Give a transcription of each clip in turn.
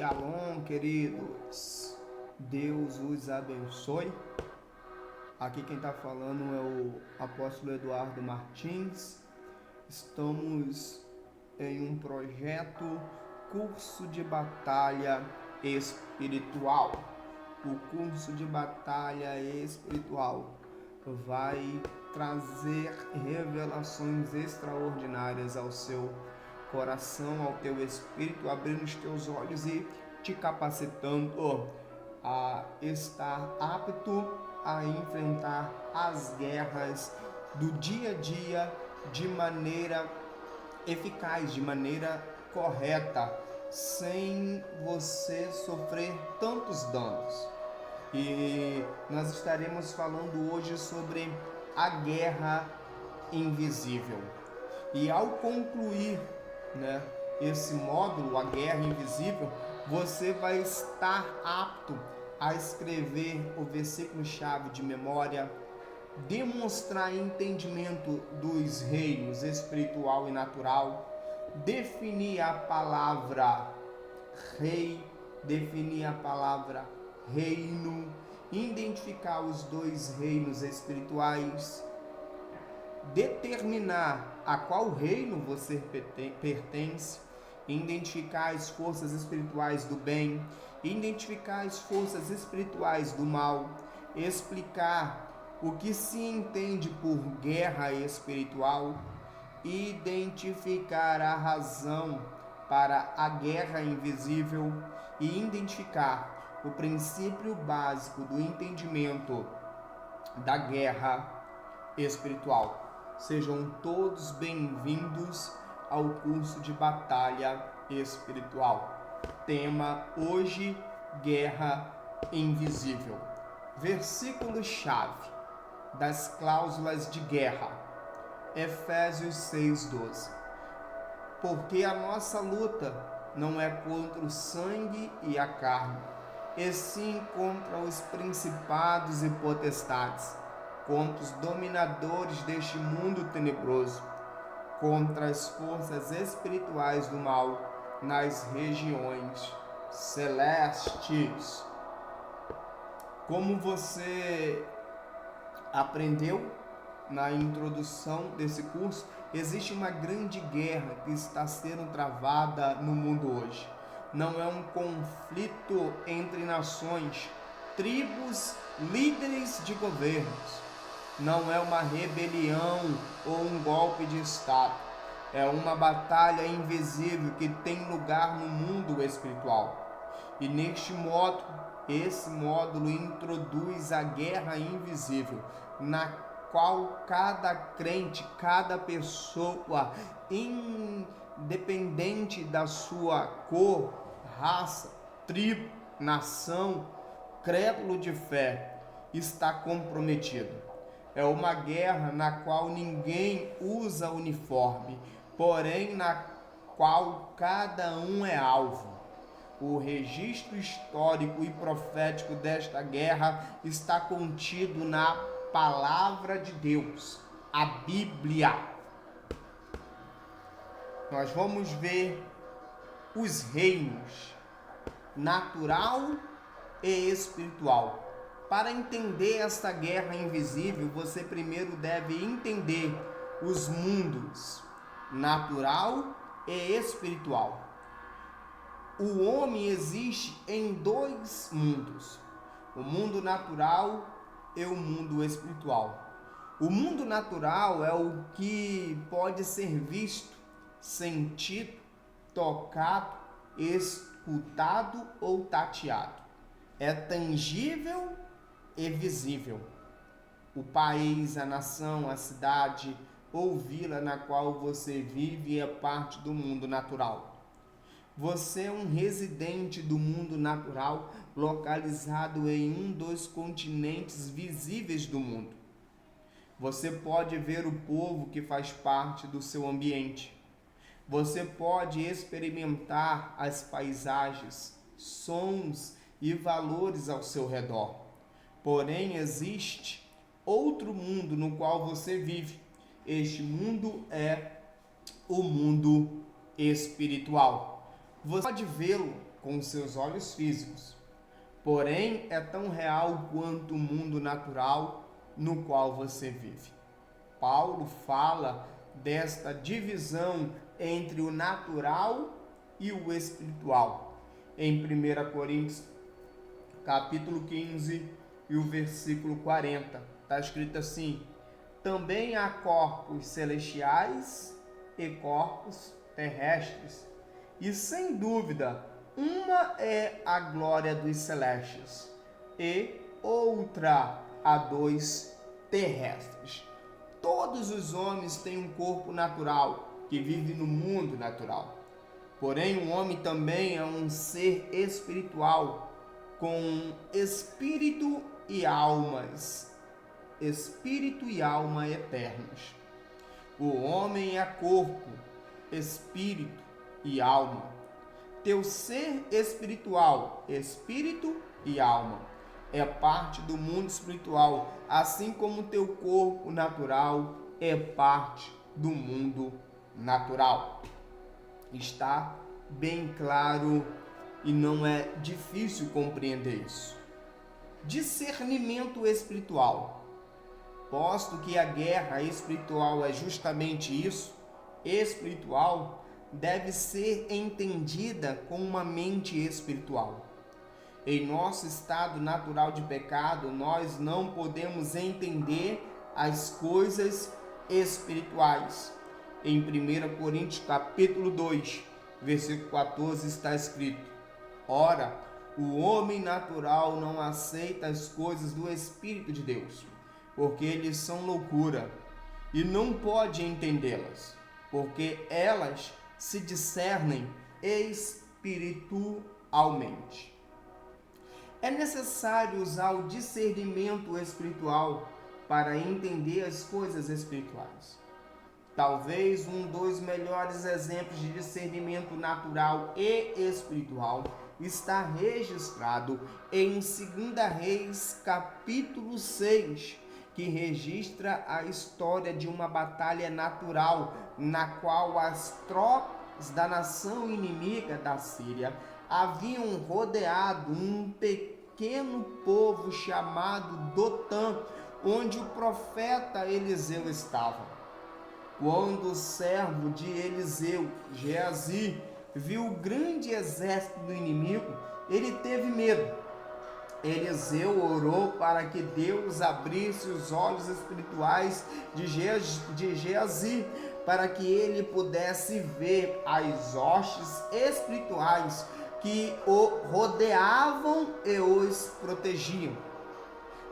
Shalom, queridos. Deus os abençoe. Aqui quem está falando é o apóstolo Eduardo Martins. Estamos em um projeto Curso de Batalha Espiritual. O curso de batalha espiritual vai trazer revelações extraordinárias ao seu coração, ao teu espírito, abrindo os teus olhos e te capacitando a estar apto a enfrentar as guerras do dia a dia de maneira eficaz, de maneira correta, sem você sofrer tantos danos. E nós estaremos falando hoje sobre a guerra invisível. E ao concluir esse módulo, a guerra invisível, você vai estar apto a escrever o versículo-chave de memória, demonstrar entendimento dos reinos espiritual e natural, definir a palavra rei, definir a palavra reino, identificar os dois reinos espirituais, determinar a qual reino você pertence, identificar as forças espirituais do bem, identificar as forças espirituais do mal, explicar o que se entende por guerra espiritual, identificar a razão para a guerra invisível e identificar o princípio básico do entendimento da guerra espiritual. Sejam todos bem-vindos ao curso de batalha espiritual. Tema hoje, guerra invisível. Versículo-chave das cláusulas de guerra. Efésios 6:12. Porque a nossa luta não é contra o sangue e a carne, e sim contra os principados e potestades, contra os dominadores deste mundo tenebroso, contra as forças espirituais do mal nas regiões celestes. Como você aprendeu na introdução desse curso, existe uma grande guerra que está sendo travada no mundo hoje. Não é um conflito entre nações, tribos, líderes de governos. Não é uma rebelião ou um golpe de Estado. É uma batalha invisível que tem lugar no mundo espiritual. E neste módulo, esse módulo introduz a guerra invisível, na qual cada crente, cada pessoa, independente da sua cor, raça, tribo, nação, crédulo de fé, está comprometido. É uma guerra na qual ninguém usa uniforme, porém na qual cada um é alvo. O registro histórico e profético desta guerra está contido na Palavra de Deus, a Bíblia. Nós vamos ver os reinos natural e espiritual. Para entender esta guerra invisível, você primeiro deve entender os mundos natural e espiritual. O homem existe em dois mundos, o mundo natural e o mundo espiritual. O mundo natural é o que pode ser visto, sentido, tocado, escutado ou tateado. É tangível e visível. O país, a nação, a cidade ou vila na qual você vive é parte do mundo natural. Você é um residente do mundo natural, localizado em um dos continentes visíveis do mundo. Você pode ver o povo que faz parte do seu ambiente. Você pode experimentar as paisagens, sons e valores ao seu redor. Porém, existe outro mundo no qual você vive. Este mundo é o mundo espiritual. Você pode vê-lo com seus olhos físicos, porém é tão real quanto o mundo natural no qual você vive. Paulo fala desta divisão entre o natural e o espiritual. Em 1 Coríntios, capítulo 15 e o versículo 40, está escrito assim: também há corpos celestiais e corpos terrestres, e sem dúvida, uma é a glória dos celestes e outra a dos terrestres. Todos os homens têm um corpo natural que vive no mundo natural. Porém, o homem também é um ser espiritual, com espírito e alma eternos. O homem é corpo, espírito e alma. Teu ser espiritual, espírito e alma, é parte do mundo espiritual, assim como teu corpo natural é parte do mundo natural. Está bem claro e não é difícil compreender isso. Discernimento espiritual. Posto que a guerra espiritual é justamente isso, espiritual, deve ser entendida com uma mente espiritual. Em nosso estado natural de pecado, nós não podemos entender as coisas espirituais. Em 1 Coríntios capítulo 2, versículo 14 está escrito: ora, o homem natural não aceita as coisas do Espírito de Deus, porque eles são loucura, e não pode entendê-las, porque elas se discernem espiritualmente. É necessário usar o discernimento espiritual para entender as coisas espirituais. Talvez um dos melhores exemplos de discernimento natural e espiritual está registrado em 2 Reis, capítulo 6, que registra a história de uma batalha natural, na qual as tropas da nação inimiga da Síria haviam rodeado um pequeno povo chamado Dotã, onde o profeta Eliseu estava. Quando o servo de Eliseu, Geazi, viu o grande exército do inimigo, ele teve medo. Eliseu orou para que Deus abrisse os olhos espirituais de Geazi, para que ele pudesse ver as hostes espirituais que o rodeavam e os protegiam.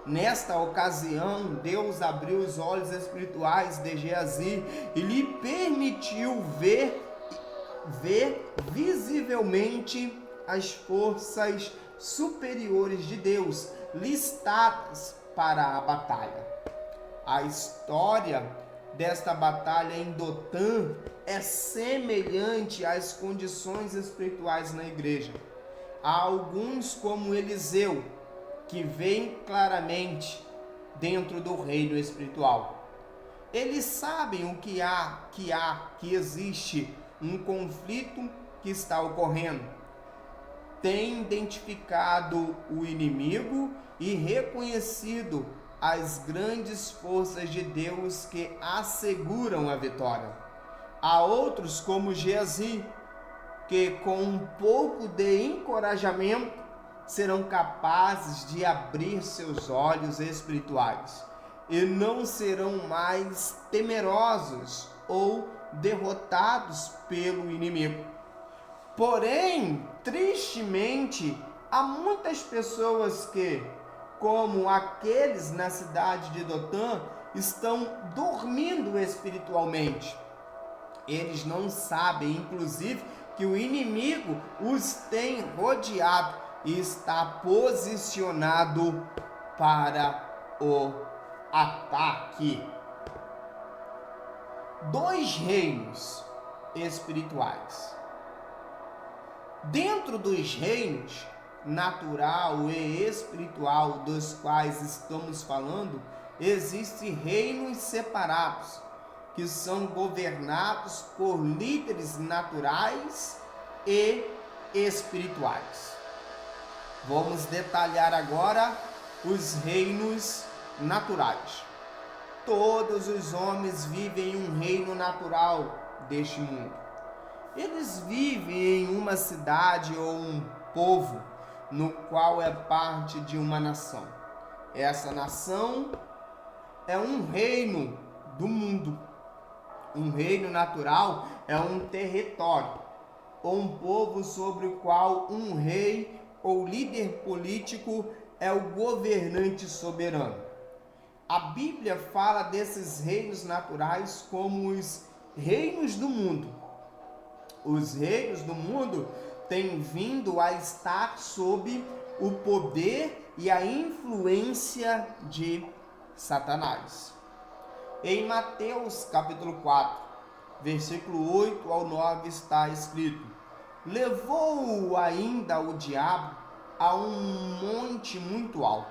Nesta ocasião, Deus abriu os olhos espirituais de Geazi e lhe permitiu ver visivelmente as forças superiores de Deus listadas para a batalha. A história desta batalha em Dotã é semelhante às condições espirituais na igreja. Há alguns, como Eliseu, que veem claramente dentro do reino espiritual. Eles sabem o que existe um conflito que está ocorrendo. Têm identificado o inimigo e reconhecido as grandes forças de Deus que asseguram a vitória. Há outros, como Geazi, que com um pouco de encorajamento serão capazes de abrir seus olhos espirituais e não serão mais temerosos ou derrotados pelo inimigo. Porém, tristemente, há muitas pessoas que, como aqueles na cidade de Dotã, estão dormindo espiritualmente. Eles não sabem, inclusive, que o inimigo os tem rodeado e está posicionado para o ataque. Dois reinos espirituais. Dentro dos reinos natural e espiritual dos quais estamos falando, existem reinos separados, que são governados por líderes naturais e espirituais. Vamos detalhar agora os reinos naturais. Todos os homens vivem em um reino natural deste mundo. Eles vivem em uma cidade ou um povo no qual é parte de uma nação. Essa nação é um reino do mundo. Um reino natural é um território ou um povo sobre o qual um rei ou líder político é o governante soberano. A Bíblia fala desses reinos naturais como os reinos do mundo. Os reinos do mundo têm vindo a estar sob o poder e a influência de Satanás. Em Mateus capítulo 4, versículo 8 ao 9 está escrito: levou-o ainda o diabo a um monte muito alto,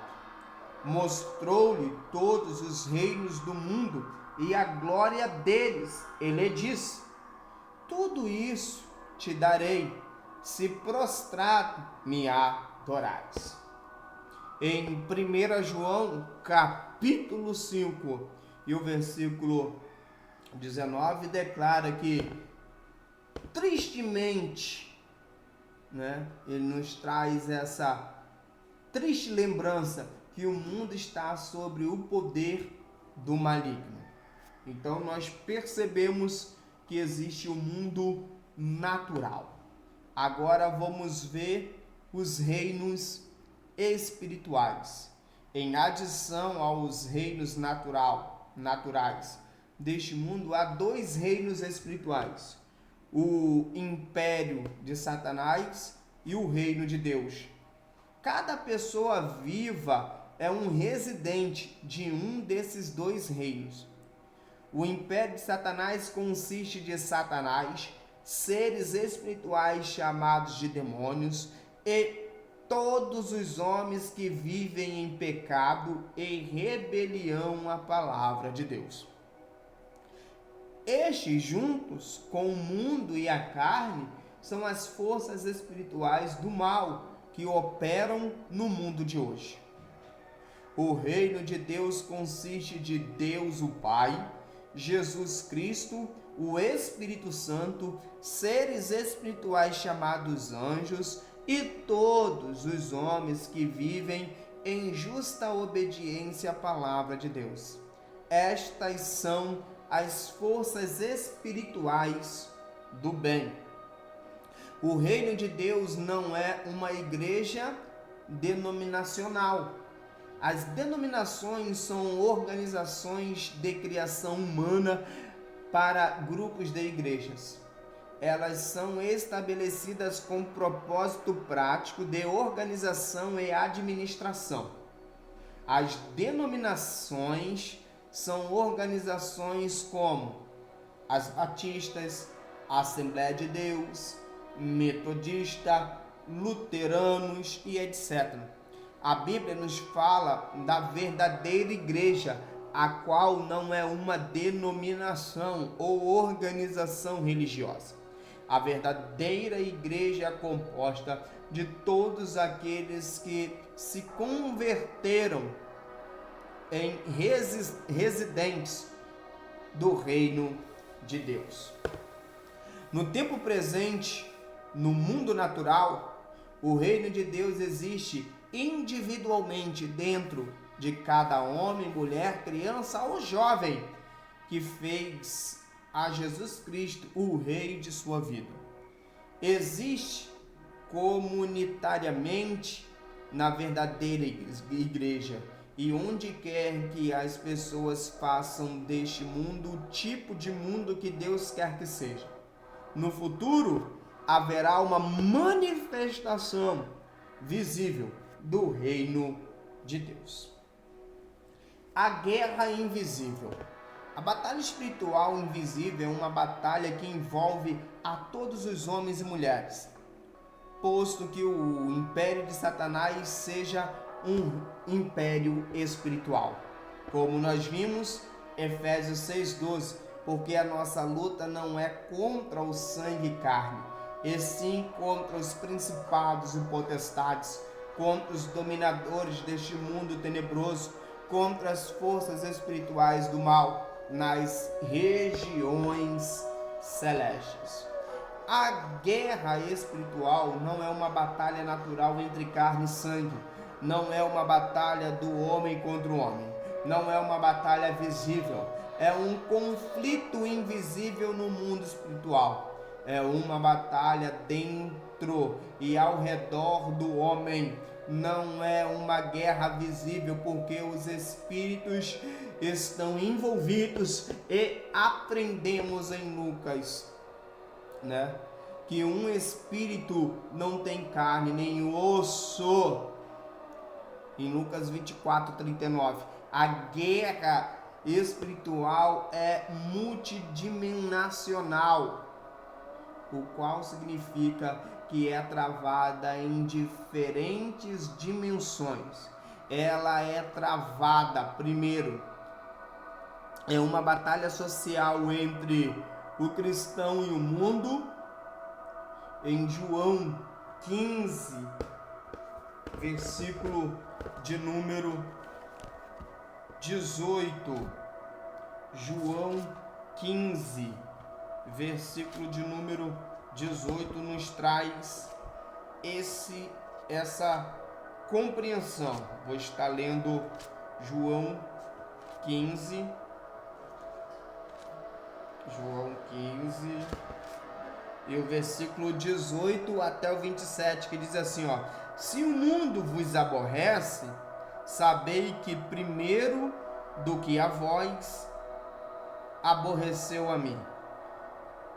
mostrou-lhe todos os reinos do mundo e a glória deles. Ele disse: tudo isso te darei, se prostrado me adorares. Em 1 João capítulo 5 e o versículo 19 declara que tristemente, ele nos traz essa triste lembrança que o mundo está sobre o poder do maligno. Então nós percebemos que existe o mundo natural. Agora vamos ver os reinos espirituais. Em adição aos reinos naturais deste mundo, há dois reinos espirituais: o império de Satanás e o reino de Deus. Cada pessoa viva é um residente de um desses dois reinos. O império de Satanás consiste de Satanás, seres espirituais chamados de demônios, e todos os homens que vivem em pecado e rebelião à palavra de Deus. Estes, juntos com o mundo e a carne, são as forças espirituais do mal que operam no mundo de hoje. O reino de Deus consiste de Deus o Pai, Jesus Cristo, o Espírito Santo, seres espirituais chamados anjos e todos os homens que vivem em justa obediência à palavra de Deus. Estas são as forças espirituais do bem. O reino de Deus não é uma igreja denominacional. As denominações são organizações de criação humana para grupos de igrejas. Elas são estabelecidas com propósito prático de organização e administração. As denominações são organizações como as batistas, Assembleia de Deus, Metodista, Luteranos e etc. A Bíblia nos fala da verdadeira igreja, a qual não é uma denominação ou organização religiosa. A verdadeira igreja é composta de todos aqueles que se converteram em residentes do reino de Deus. No tempo presente, no mundo natural, o reino de Deus existe individualmente dentro de cada homem, mulher, criança ou jovem que fez a Jesus Cristo o rei de sua vida. Existe comunitariamente na verdadeira igreja, e onde quer que as pessoas façam deste mundo o tipo de mundo que Deus quer que seja. No futuro, haverá uma manifestação visível do reino de Deus. A guerra invisível. A batalha espiritual invisível é uma batalha que envolve a todos os homens e mulheres, posto que o império de Satanás seja um império espiritual. Como nós vimos, Efésios 6,12, porque a nossa luta não é contra o sangue e carne, e sim contra os principados e potestades, contra os dominadores deste mundo tenebroso, contra as forças espirituais do mal nas regiões celestes. A guerra espiritual não é uma batalha natural entre carne e sangue, não é uma batalha do homem contra o homem, não é uma batalha visível, é um conflito invisível no mundo espiritual, é uma batalha dentro e ao redor do homem. Não é uma guerra visível, porque os espíritos estão envolvidos, e aprendemos em Lucas, né, que um espírito não tem carne nem osso. Em Lucas 24:39, a guerra espiritual é multidimensional, o qual significa que é travada em diferentes dimensões. Ela é travada, primeiro, é uma batalha social entre o cristão e o mundo. Em João 15, versículo de número 18. João 15, versículo de número 18 nos traz essa compreensão. Vou estar lendo João 15, e o versículo 18 até o 27, que diz assim, ó: se o mundo vos aborrece, sabei que primeiro do que a vós aborreceu a mim.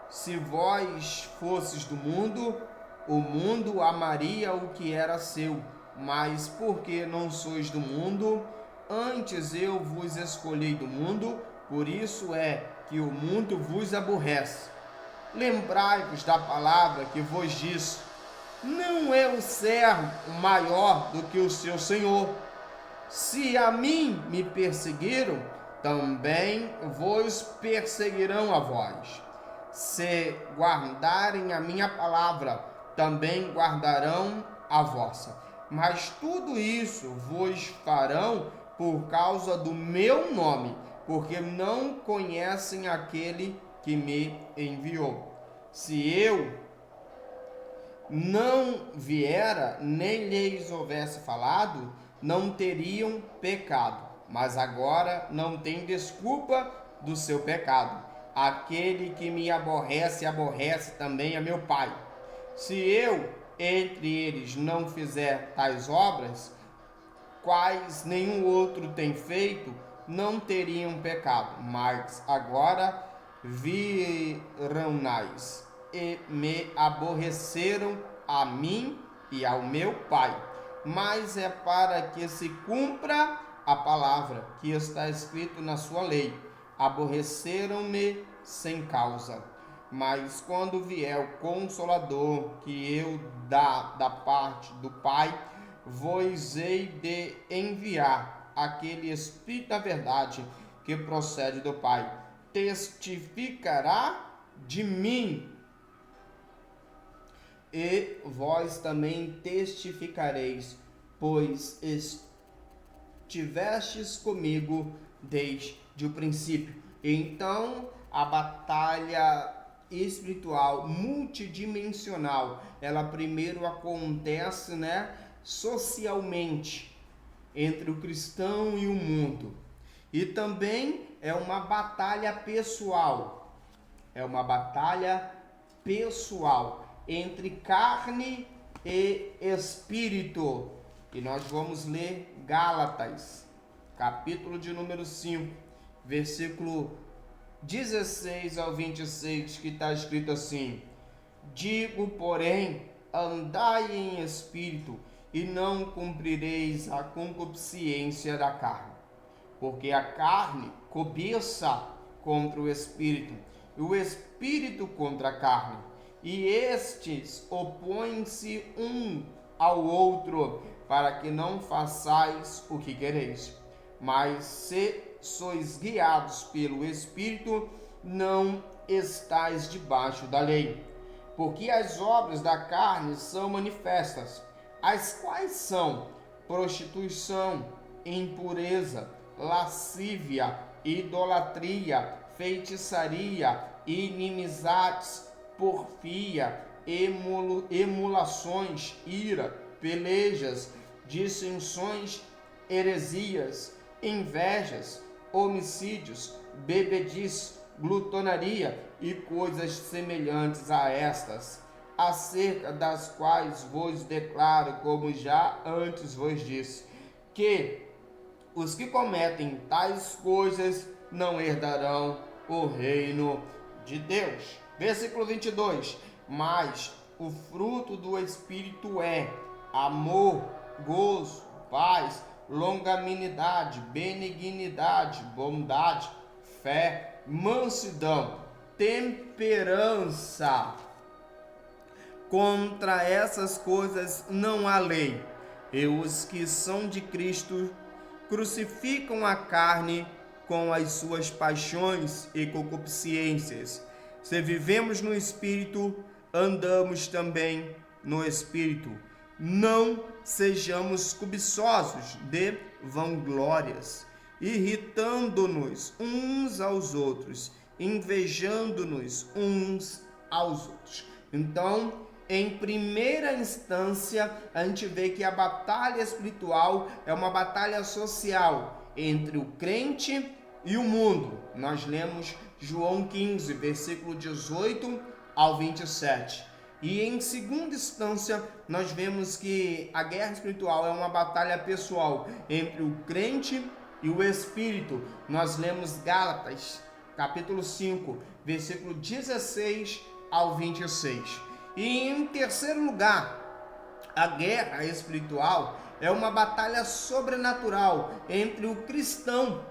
Se vós fosses do mundo, o mundo amaria o que era seu, mas porque não sois do mundo, antes eu vos escolhi do mundo, por isso é que o mundo vos aborrece. Lembrai-vos da palavra que vos disse: não é o servo maior do que o seu senhor. Se a mim me perseguiram, também vos perseguirão a vós. Se guardarem a minha palavra, também guardarão a vossa. Mas tudo isso vos farão por causa do meu nome, porque não conhecem aquele que me enviou. Se eu não viera, nem lhes houvesse falado, não teriam pecado. Mas agora não tem desculpa do seu pecado. Aquele que me aborrece, aborrece também a meu Pai. Se eu entre eles não fizer tais obras, quais nenhum outro tem feito, não teriam pecado. Mas agora virão-nas e me aborreceram a mim e ao meu Pai. Mas é para que se cumpra a palavra que está escrito na sua lei: aborreceram-me sem causa. Mas quando vier o Consolador, que eu da parte do Pai, vos hei de enviar, aquele Espírito da verdade que procede do Pai, testificará de mim, e vós também testificareis, pois estivestes comigo desde o princípio. Então, a batalha espiritual multidimensional, ela primeiro acontece, socialmente, entre o cristão e o mundo. E também é uma batalha pessoal. É uma batalha pessoal entre carne e espírito. E nós vamos ler Gálatas, capítulo de número 5, versículo 16 ao 26, que está escrito assim: digo, porém, andai em espírito, e não cumprireis a concupiscência da carne. Porque a carne cobiça contra o espírito, e o espírito contra a carne, e estes opõem-se um ao outro, para que não façais o que quereis. Mas se sois guiados pelo Espírito, não estáis debaixo da lei. porque as obras da carne são manifestas, as quais são prostituição, impureza, lascívia, idolatria, feitiçaria, inimizades, porfia, emulações, ira, pelejas, dissensões, heresias, invejas, homicídios, bebedice, glutonaria e coisas semelhantes a estas, acerca das quais vos declaro, como já antes vos disse, que os que cometem tais coisas não herdarão o reino de Deus. Versículo 22. Mas o fruto do Espírito é amor, gozo, paz, longanimidade, benignidade, bondade, fé, mansidão, temperança. Contra essas coisas não há lei. E os que são de Cristo crucificam a carne com as suas paixões e concupiscências. Se vivemos no Espírito, andamos também no Espírito. Não sejamos cobiçosos de vanglórias, irritando-nos uns aos outros, invejando-nos uns aos outros. Então, em primeira instância, a gente vê que a batalha espiritual é uma batalha social entre o crente e o mundo. Nós lemos João 15, versículo 18 ao 27. E em segunda instância, nós vemos que a guerra espiritual é uma batalha pessoal entre o crente e o espírito. Nós lemos Gálatas, capítulo 5, versículo 16 ao 26. E em terceiro lugar, a guerra espiritual é uma batalha sobrenatural entre o cristão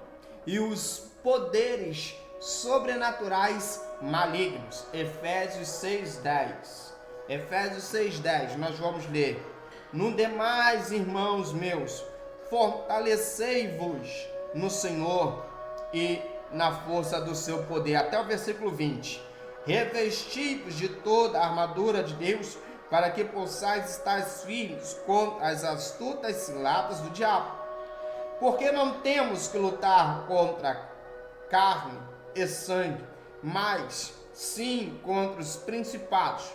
e os poderes sobrenaturais malignos. Efésios 6:10. Efésios 6:10, nós vamos ler: No demais, irmãos meus, fortalecei-vos no Senhor e na força do seu poder. Até o versículo 20. Revesti-vos de toda a armadura de Deus, para que possais estar firmes contra as astutas ciladas do diabo. Porque não temos que lutar contra carne e sangue, mas sim contra os principados,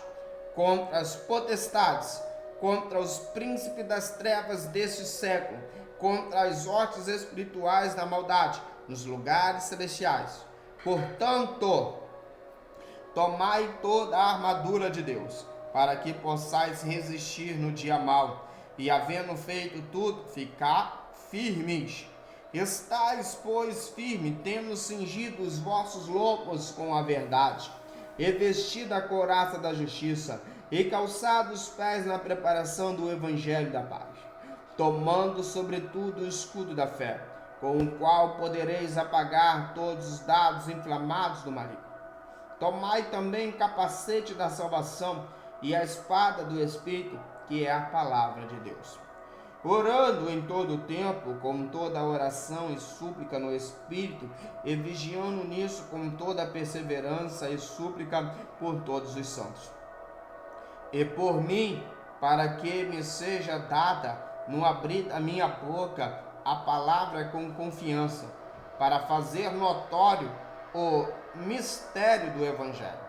contra as potestades, contra os príncipes das trevas deste século, contra as hostes espirituais da maldade nos lugares celestiais. Portanto, tomai toda a armadura de Deus, para que possais resistir no dia mau, e havendo feito tudo, ficar firmes. Estais, pois, firme, tendo cingido os vossos lombos com a verdade, e vestida a couraça da justiça, e calçados os pés na preparação do evangelho da paz, tomando sobretudo o escudo da fé, com o qual podereis apagar todos os dardos inflamados do maligno. Tomai também o capacete da salvação e a espada do Espírito, que é a palavra de Deus. Orando em todo o tempo, com toda oração e súplica no Espírito, e vigiando nisso com toda perseverança e súplica por todos os santos. E por mim, para que me seja dada, no abrir da minha boca, a palavra com confiança, para fazer notório o mistério do Evangelho,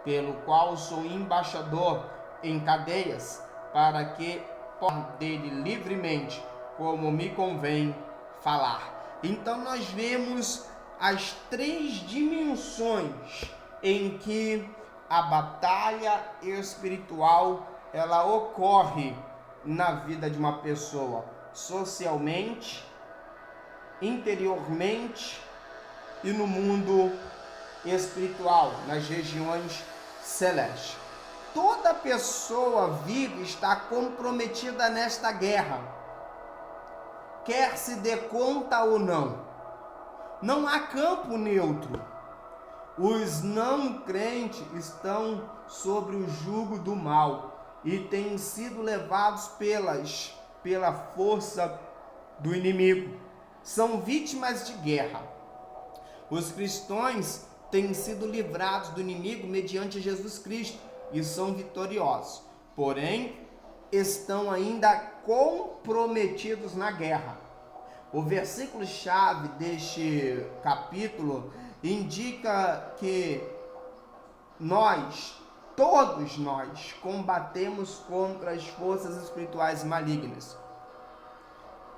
pelo qual sou embaixador em cadeias, para que dele livremente, como me convém falar. Então nós vemos as três dimensões em que a batalha espiritual ela ocorre na vida de uma pessoa: socialmente, interiormente e no mundo espiritual, nas regiões celestes. Toda pessoa viva está comprometida nesta guerra, quer se dê conta ou não. Não há campo neutro. Os não crentes estão sobre o jugo do mal e têm sido levados pela força do inimigo. São vítimas de guerra. Os cristãos têm sido livrados do inimigo mediante Jesus Cristo, e são vitoriosos, porém estão ainda comprometidos na guerra. O versículo-chave deste capítulo indica que todos nós, combatemos contra as forças espirituais malignas.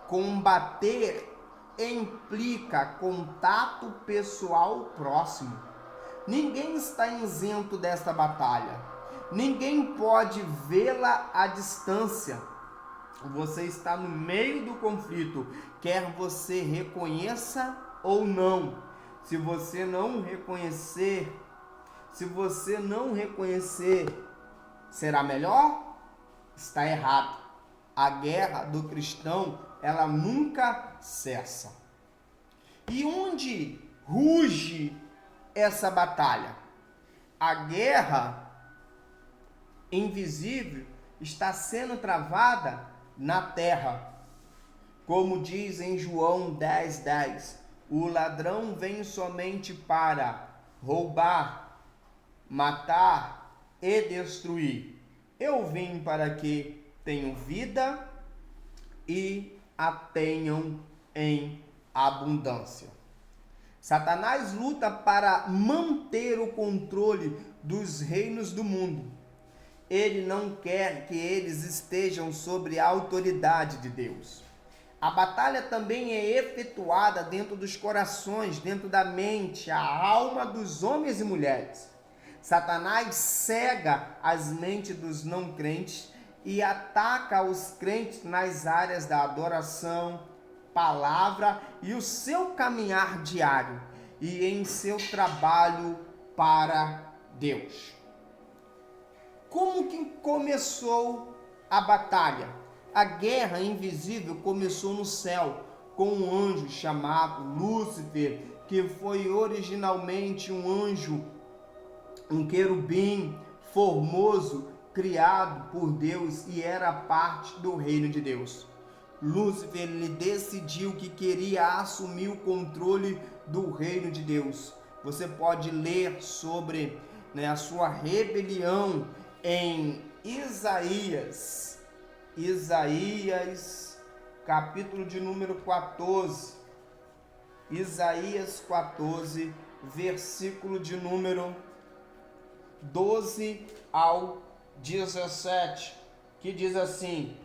Combater implica contato pessoal próximo. Ninguém está isento desta batalha. Ninguém pode vê-la à distância. Você está no meio do conflito, quer você reconheça ou não. Se você não reconhecer, será melhor? Está errado. A guerra do cristão, ela nunca cessa. E onde ruge essa batalha? A guerra invisível está sendo travada na terra. Como diz em João 10:10, o ladrão vem somente para roubar, matar e destruir. Eu vim para que tenham vida e a tenham em abundância. Satanás luta para manter o controle dos reinos do mundo. Ele não quer que eles estejam sob a autoridade de Deus. A batalha também é efetuada dentro dos corações, dentro da mente, a alma dos homens e mulheres. Satanás cega as mentes dos não crentes e ataca os crentes nas áreas da adoração, palavra e o seu caminhar diário e em seu trabalho para Deus. Como que começou a batalha? A guerra invisível começou no céu com um anjo chamado Lúcifer, que foi originalmente um anjo, um querubim formoso, criado por Deus e era parte do reino de Deus. Lúcifer, ele decidiu que queria assumir o controle do reino de Deus. Você pode ler sobre a sua rebelião em Isaías, capítulo de número 14. Isaías 14, versículo de número 12 ao 17, que diz assim: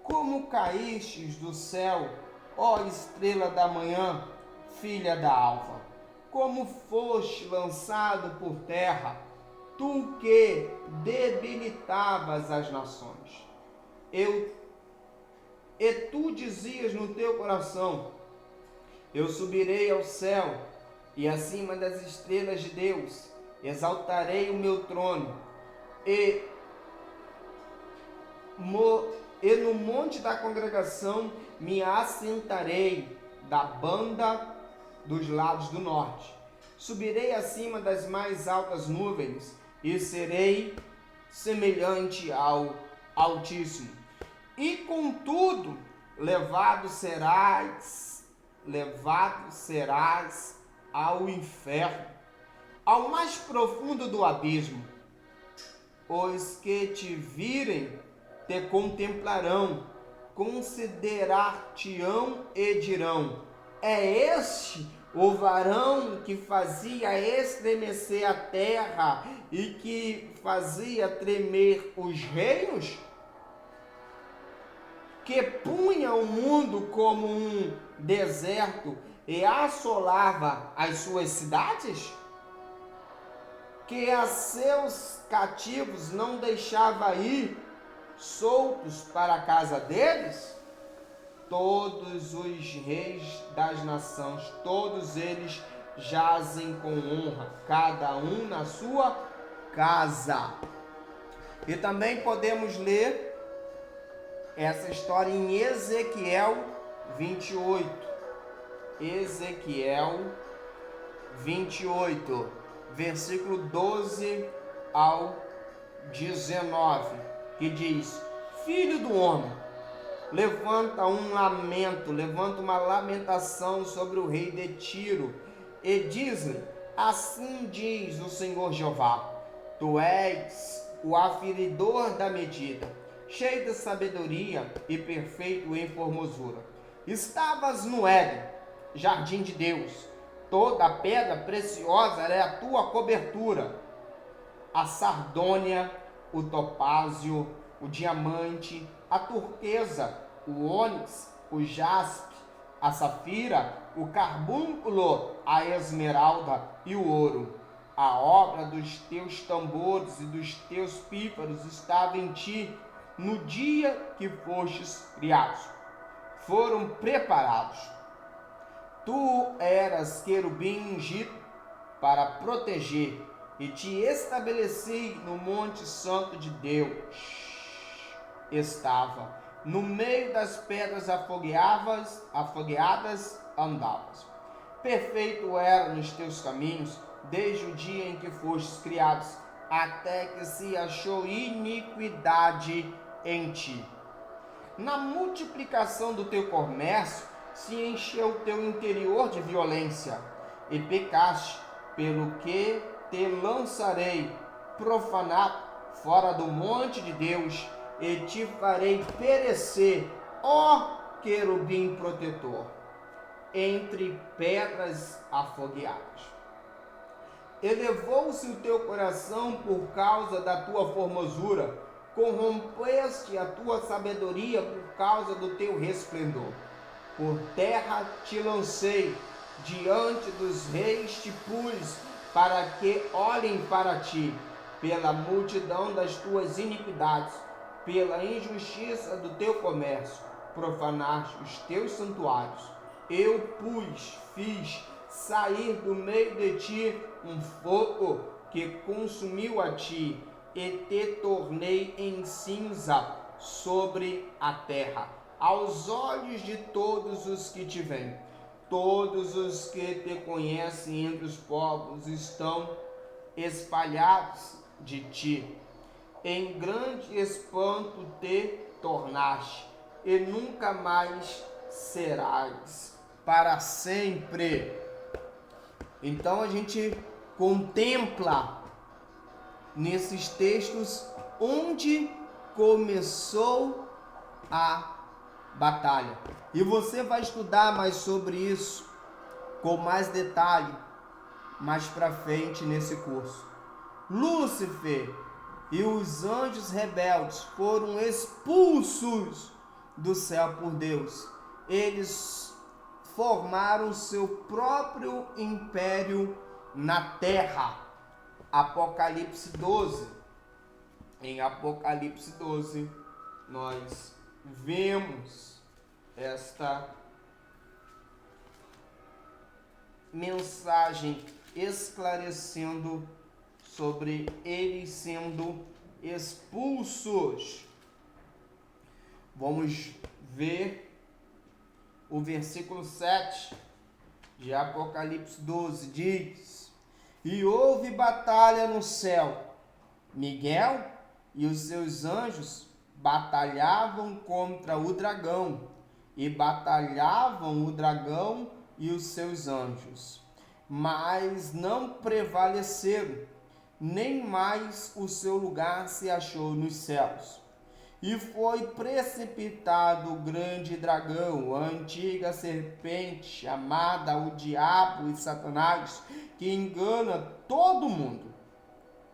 como caístes do céu, ó estrela da manhã, filha da alva, como foste lançado por terra, tu que debilitavas as nações. E tu dizias no teu coração: eu subirei ao céu, e acima das estrelas de Deus exaltarei o meu trono, e no monte da congregação me assentarei da banda dos lados do norte. Subirei acima das mais altas nuvens e serei semelhante ao Altíssimo. E contudo, levado serás ao inferno, ao mais profundo do abismo. Os que te virem te contemplarão, considerar-te-ão e dirão: é este o varão que fazia estremecer a terra e que fazia tremer os reinos? Que punha o mundo como um deserto e assolava as suas cidades? Que a seus cativos não deixava ir soltos para a casa deles? Todos os reis das nações, todos eles jazem com honra, cada um na sua casa. E também podemos ler essa história em Ezequiel 28. Ezequiel 28, versículo 12 ao 19, que diz: filho do homem, levanta uma lamentação sobre o rei de Tiro, e diz-lhe: assim diz o Senhor Jeová, tu és o aferidor da medida, cheio de sabedoria e perfeito em formosura. Estavas no Éden, jardim de Deus. Toda a pedra preciosa era a tua cobertura: a sardônia, o topázio, o diamante, a turquesa, o ônix, o jaspe, a safira, o carbúnculo, a esmeralda e o ouro. A obra dos teus tambores e dos teus pífaros estava em ti no dia que fostes criados. Foram preparados. Tu eras querubim ungido para proteger, e te estabeleci no monte santo de Deus. Estava no meio das pedras afogueadas andavas. Perfeito era nos teus caminhos, desde o dia em que fostes criados, até que se achou iniquidade em ti. Na multiplicação do teu comércio, se encheu o teu interior de violência, e pecaste, pelo que te lançarei profanado fora do monte de Deus, e te farei perecer, ó querubim protetor, entre pedras afogueadas. Elevou-se o teu coração por causa da tua formosura, corrompeste a tua sabedoria por causa do teu resplendor. Por terra te lancei, diante dos reis te pus, para que olhem para ti, pela multidão das tuas iniquidades, pela injustiça do teu comércio, profanaste os teus santuários. Eu fiz sair do meio de ti um fogo que consumiu a ti, e te tornei em cinza sobre a terra, aos olhos de todos os que te veem. Todos os que te conhecem entre os povos estão espalhados de ti. Em grande espanto te tornaste, e nunca mais serás para sempre. Então a gente contempla nesses textos onde começou a batalha. E você vai estudar mais sobre isso com mais detalhe mais para frente nesse curso. Lúcifer e os anjos rebeldes foram expulsos do céu por Deus. Eles formaram seu próprio império na terra. Apocalipse 12. Em Apocalipse 12, nós vemos esta mensagem esclarecendo sobre eles sendo expulsos. Vamos ver o versículo 7 de Apocalipse 12, diz: E houve batalha no céu. Miguel e os seus anjos batalhavam contra o dragão, e batalhavam o dragão e os seus anjos, mas não prevaleceram, nem mais o seu lugar se achou nos céus. E foi precipitado o grande dragão, a antiga serpente, chamada o diabo e Satanás, que engana todo mundo.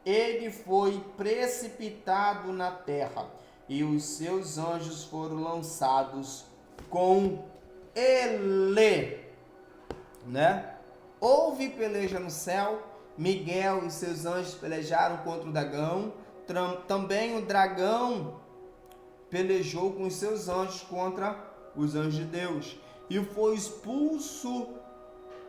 Ele foi precipitado na terra, e os seus anjos foram lançados com ele, Houve peleja no céu. Miguel e seus anjos pelejaram contra o dragão. Também o dragão pelejou com os seus anjos contra os anjos de Deus, e foi expulso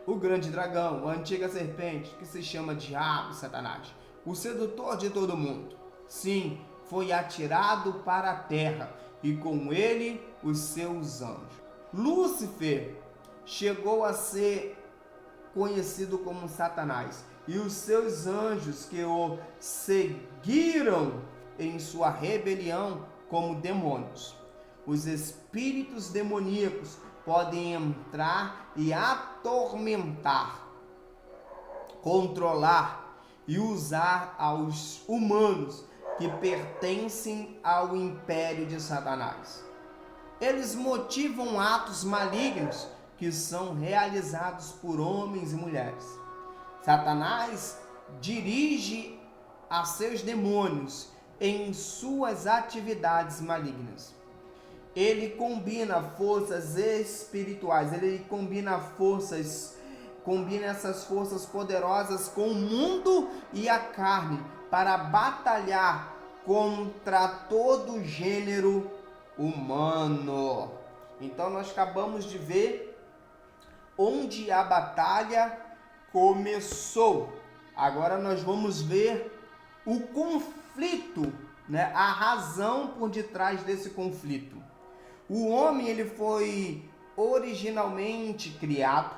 o grande dragão, a antiga serpente, que se chama Diabo e Satanás, o sedutor de todo mundo. Sim, foi atirado para a terra, e com ele os seus anjos. Lúcifer chegou a ser conhecido como Satanás, e os seus anjos que o seguiram em sua rebelião como demônios. Os espíritos demoníacos podem entrar e atormentar, controlar e usar aos humanos que pertencem ao império de Satanás. Eles motivam atos malignos que são realizados por homens e mulheres. Satanás dirige a seus demônios em suas atividades malignas. Ele combina forças espirituais, ele combina essas forças poderosas com o mundo e a carne para batalhar contra todo gênero humano. Então nós acabamos de ver onde a batalha começou. Agora nós vamos ver o conflito, né? A razão por detrás desse conflito. O homem, ele foi originalmente criado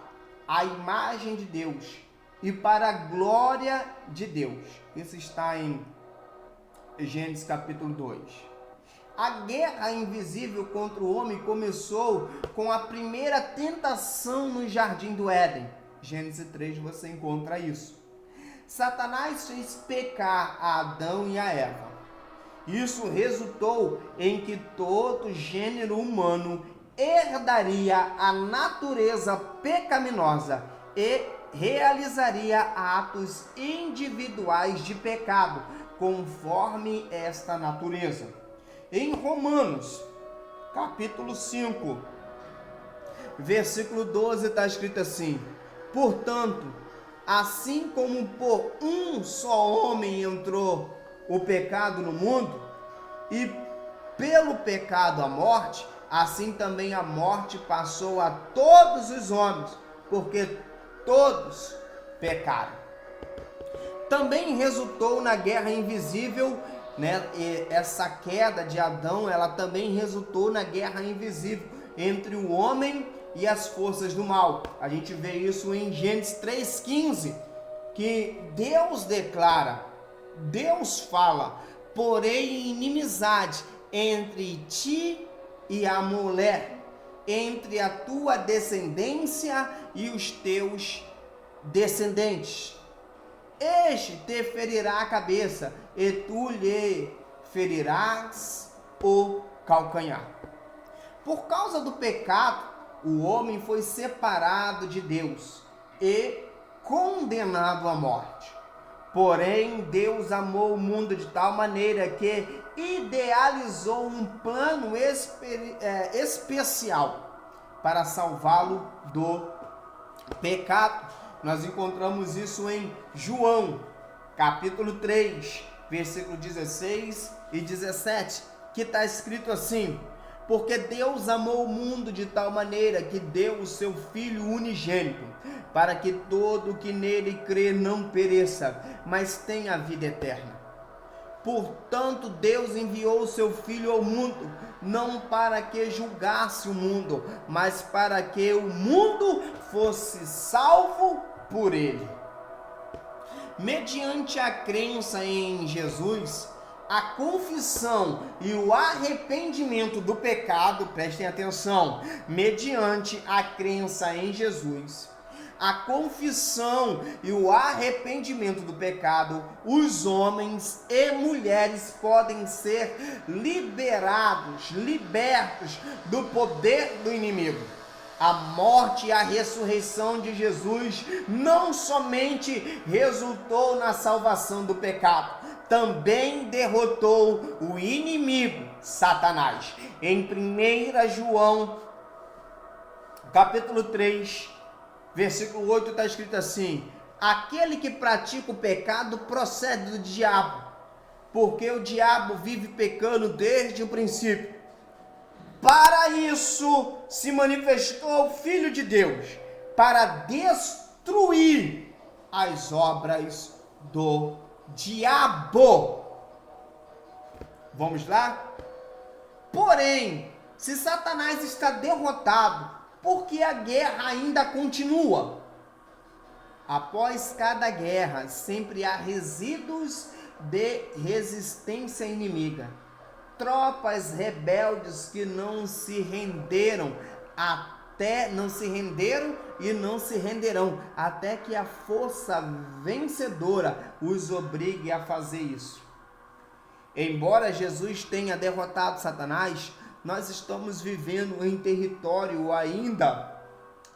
à imagem de Deus e para a glória de Deus. Isso está em Gênesis capítulo 2. A guerra invisível contra o homem começou com a primeira tentação no jardim do Éden. Gênesis 3 você encontra isso. Satanás fez pecar a Adão e a Eva. Isso resultou em que todo gênero humano herdaria a natureza pecaminosa e realizaria atos individuais de pecado, conforme esta natureza. Em Romanos, capítulo 5, versículo 12, está escrito assim: portanto, assim como por um só homem entrou o pecado no mundo, e pelo pecado a morte, assim também a morte passou a todos os homens, porque todos pecaram. Também resultou na guerra invisível, né? E essa queda de Adão, ela também resultou na guerra invisível entre o homem e as forças do mal. A gente vê isso em Gênesis 3,15, que Deus declara, Deus fala: porém inimizade entre ti e a mulher, entre a tua descendência e os teus descendentes. Este te ferirá a cabeça, e tu lhe ferirás o calcanhar. Por causa do pecado, o homem foi separado de Deus e condenado à morte. Porém, Deus amou o mundo de tal maneira que idealizou um plano especial para salvá-lo do pecado. Nós encontramos isso em João, capítulo 3, versículo 16 e 17, que está escrito assim: porque Deus amou o mundo de tal maneira que deu o seu Filho unigênito, para que todo o que nele crê não pereça, mas tenha a vida eterna. Portanto, Deus enviou o seu Filho ao mundo, não para que julgasse o mundo, mas para que o mundo fosse salvo por ele. Mediante a crença em Jesus, a confissão e o arrependimento do pecado, prestem atenção, mediante a crença em Jesus, a confissão e o arrependimento do pecado, os homens e mulheres podem ser libertos do poder do inimigo. A morte e a ressurreição de Jesus não somente resultou na salvação do pecado, também derrotou o inimigo, Satanás. Em 1 João, capítulo 3, versículo 8, está escrito assim: aquele que pratica o pecado procede do diabo, porque o diabo vive pecando desde o princípio. Para isso se manifestou o Filho de Deus, para destruir as obras do diabo. Vamos lá? Porém, se Satanás está derrotado, por que a guerra ainda continua? Após cada guerra, sempre há resíduos de resistência inimiga. Tropas rebeldes que não se renderam e não se renderão, até que a força vencedora os obrigue a fazer isso. Embora Jesus tenha derrotado Satanás, nós estamos vivendo em território ainda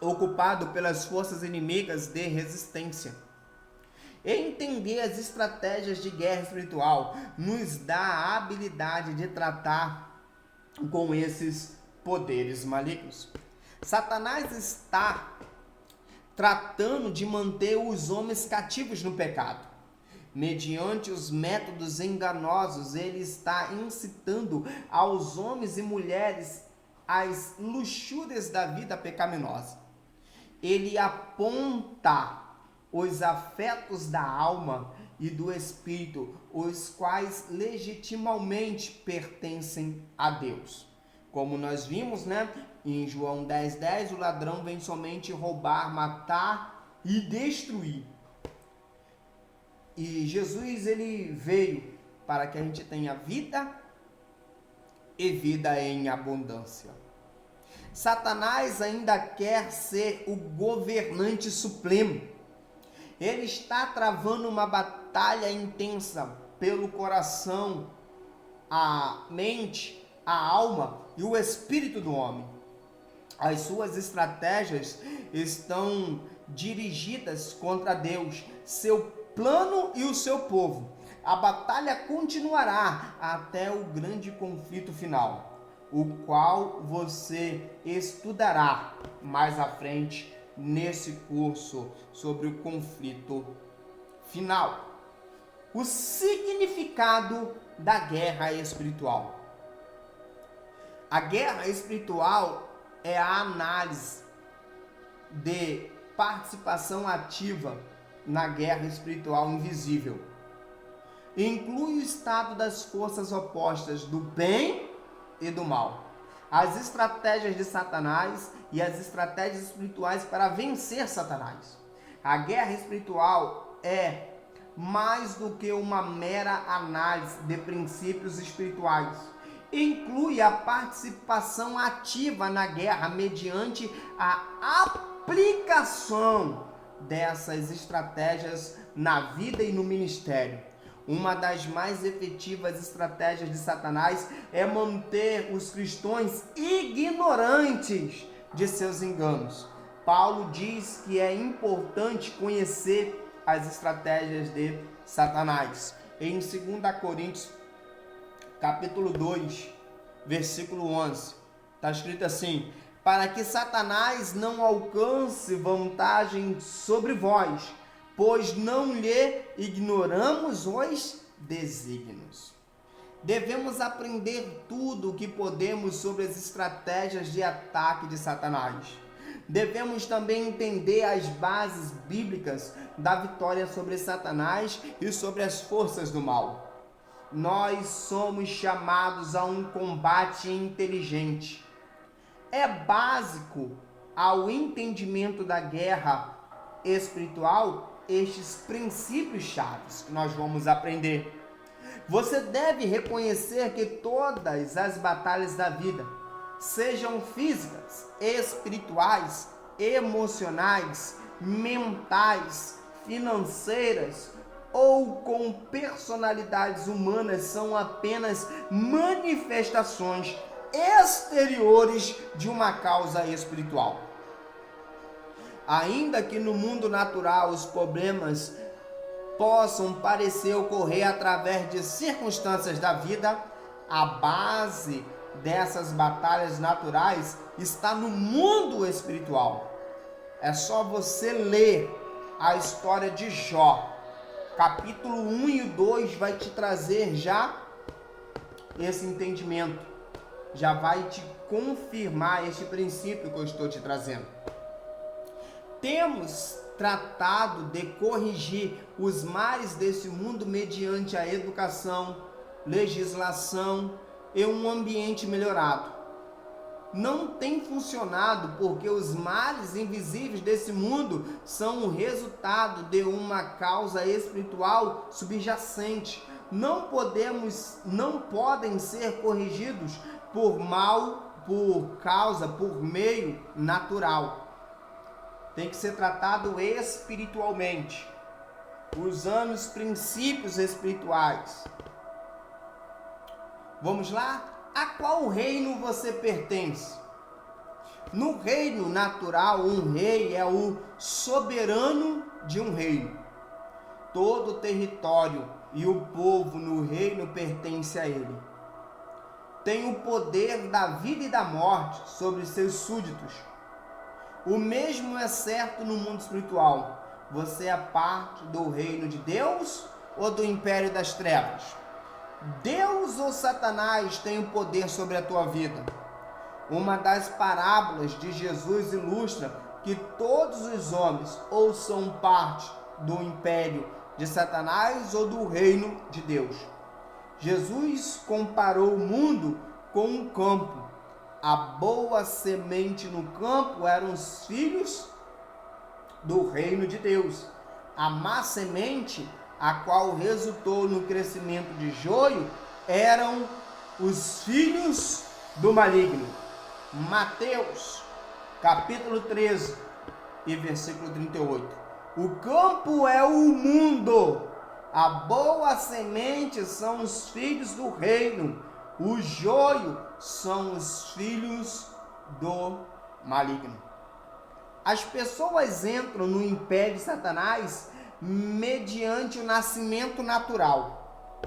ocupado pelas forças inimigas de resistência. Entender as estratégias de guerra espiritual nos dá a habilidade de tratar com esses poderes malignos. Satanás está tratando de manter os homens cativos no pecado. Mediante os métodos enganosos, ele está incitando aos homens e mulheres às luxúrias da vida pecaminosa. Ele aponta os afetos da alma e do espírito, os quais legitimamente pertencem a Deus. Como nós vimos, em João 10:10, o ladrão vem somente roubar, matar e destruir. E Jesus, ele veio para que a gente tenha vida e vida em abundância. Satanás ainda quer ser o governante supremo. Ele está travando uma batalha intensa pelo coração, a mente, a alma e o espírito do homem. As suas estratégias estão dirigidas contra Deus, seu plano e o seu povo. A batalha continuará até o grande conflito final, o qual você estudará mais à frente nesse curso sobre o conflito final. O significado da guerra espiritual. A guerra espiritual é a análise de participação ativa na guerra espiritual invisível. Inclui o estado das forças opostas do bem e do mal, as estratégias de Satanás e as estratégias espirituais para vencer Satanás. A guerra espiritual é mais do que uma mera análise de princípios espirituais. Inclui a participação ativa na guerra mediante a aplicação dessas estratégias na vida e no ministério. Uma das mais efetivas estratégias de Satanás é manter os cristãos ignorantes de seus enganos. Paulo diz que é importante conhecer as estratégias de Satanás. Em 2 Coríntios, capítulo 2, versículo 11, está escrito assim: para que Satanás não alcance vantagem sobre vós, pois não lhe ignoramos os desígnios. Devemos aprender tudo o que podemos sobre as estratégias de ataque de Satanás. Devemos também entender as bases bíblicas da vitória sobre Satanás e sobre as forças do mal. Nós somos chamados a um combate inteligente. É básico ao entendimento da guerra espiritual estes princípios chaves que nós vamos aprender. Você deve reconhecer que todas as batalhas da vida, sejam físicas, espirituais, emocionais, mentais, financeiras ou com personalidades humanas, são apenas manifestações exteriores de uma causa espiritual. Ainda que no mundo natural os problemas possam parecer ocorrer através de circunstâncias da vida, a base dessas batalhas naturais está no mundo espiritual. É só você ler a história de Jó. Capítulo 1 e 2 vai te trazer já esse entendimento. Já vai te confirmar este princípio que eu estou te trazendo. Temos tratado de corrigir os males desse mundo mediante a educação, legislação e um ambiente melhorado. Não tem funcionado porque os males invisíveis desse mundo são o resultado de uma causa espiritual subjacente. Não podem ser corrigidos por meio natural. Tem que ser tratado espiritualmente, usando os princípios espirituais. Vamos lá? A qual reino você pertence? No reino natural, um rei é o soberano de um reino. Todo o território e o povo no reino pertence a ele. Tem o poder da vida e da morte sobre seus súditos. O mesmo é certo no mundo espiritual. Você é parte do reino de Deus ou do império das trevas? Deus ou Satanás tem o poder sobre a tua vida? Uma das parábolas de Jesus ilustra que todos os homens ou são parte do império de Satanás ou do reino de Deus. Jesus comparou o mundo com um campo. A boa semente no campo eram os filhos do reino de Deus. A má semente, a qual resultou no crescimento de joio, eram os filhos do maligno. Mateus, capítulo 13 e versículo 38. O campo é o mundo. A boa semente são os filhos do reino. O joio são os filhos do maligno. As pessoas entram no império de Satanás mediante o nascimento natural.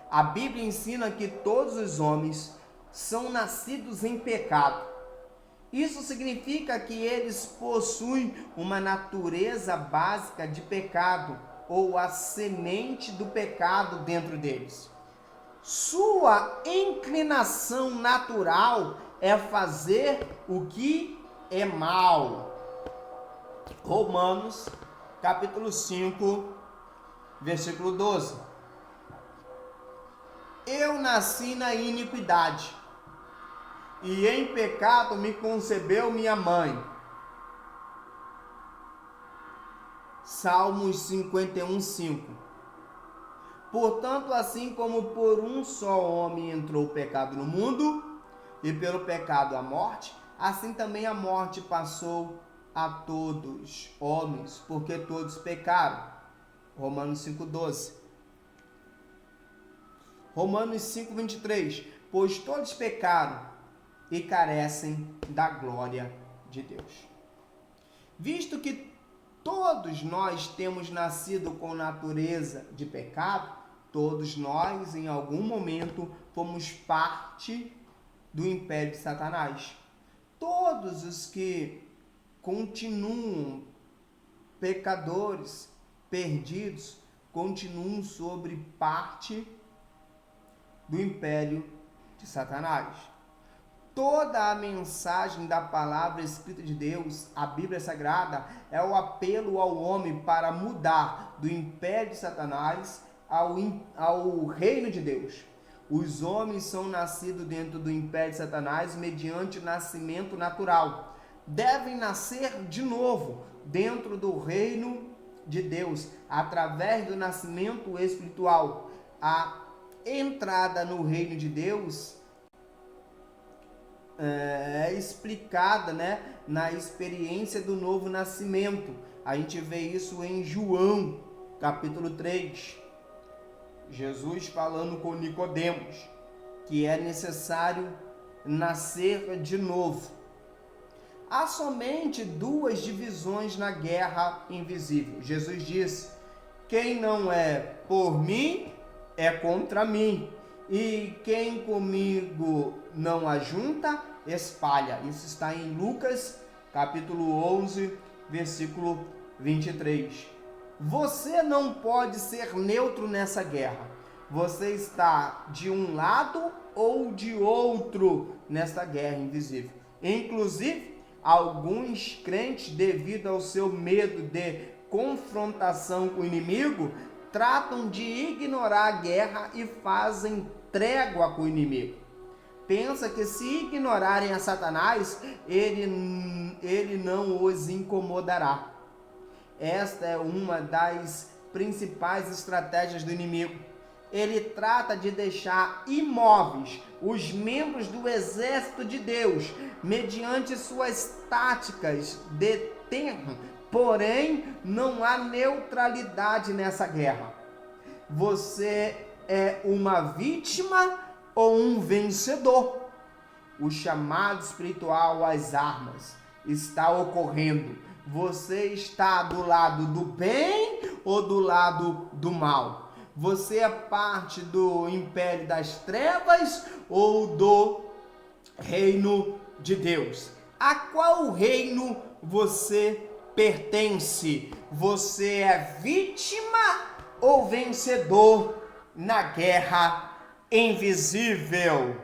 A Bíblia ensina que todos os homens são nascidos em pecado. Isso significa que eles possuem uma natureza básica de pecado, ou a semente do pecado dentro deles. Sua inclinação natural é fazer o que é mal. Romanos, capítulo 5, versículo 12. Eu nasci na iniquidade, e em pecado me concebeu minha mãe. Salmos 51, 5. Portanto, assim como por um só homem entrou o pecado no mundo, e pelo pecado a morte, assim também a morte passou a todos os homens, porque todos pecaram. Romanos 5,12. Romanos 5,23. Pois todos pecaram e carecem da glória de Deus. Visto que todos nós temos nascido com natureza de pecado, todos nós, em algum momento, fomos parte do império de Satanás. Todos os que continuam pecadores, perdidos, continuam sobre parte do império de Satanás. Toda a mensagem da palavra escrita de Deus, a Bíblia Sagrada, é o apelo ao homem para mudar do império de Satanás ao reino de Deus. Os homens são nascidos dentro do império de Satanás mediante o nascimento natural. Devem nascer de novo dentro do reino de Deus, através do nascimento espiritual. A entrada no reino de Deus é explicada, na experiência do novo nascimento. A gente vê isso em João, capítulo 3. Jesus falando com Nicodemos que é necessário nascer de novo. Há somente duas divisões na guerra invisível. Jesus disse: quem não é por mim é contra mim, e quem comigo não ajunta, espalha. Isso está em Lucas, capítulo 11, versículo 23. Você não pode ser neutro nessa guerra. Você está de um lado ou de outro nesta guerra invisível. Inclusive, alguns crentes, devido ao seu medo de confrontação com o inimigo, tratam de ignorar a guerra e fazem trégua com o inimigo. Pensa que se ignorarem a Satanás, ele não os incomodará. Esta é uma das principais estratégias do inimigo. Ele trata de deixar imóveis os membros do exército de Deus, mediante suas táticas de terra. Porém, não há neutralidade nessa guerra. Você é uma vítima ou um vencedor. O chamado espiritual às armas está ocorrendo. Você está do lado do bem ou do lado do mal? Você é parte do império das trevas ou do reino de Deus? A qual reino você pertence? Você é vítima ou vencedor na guerra invisível?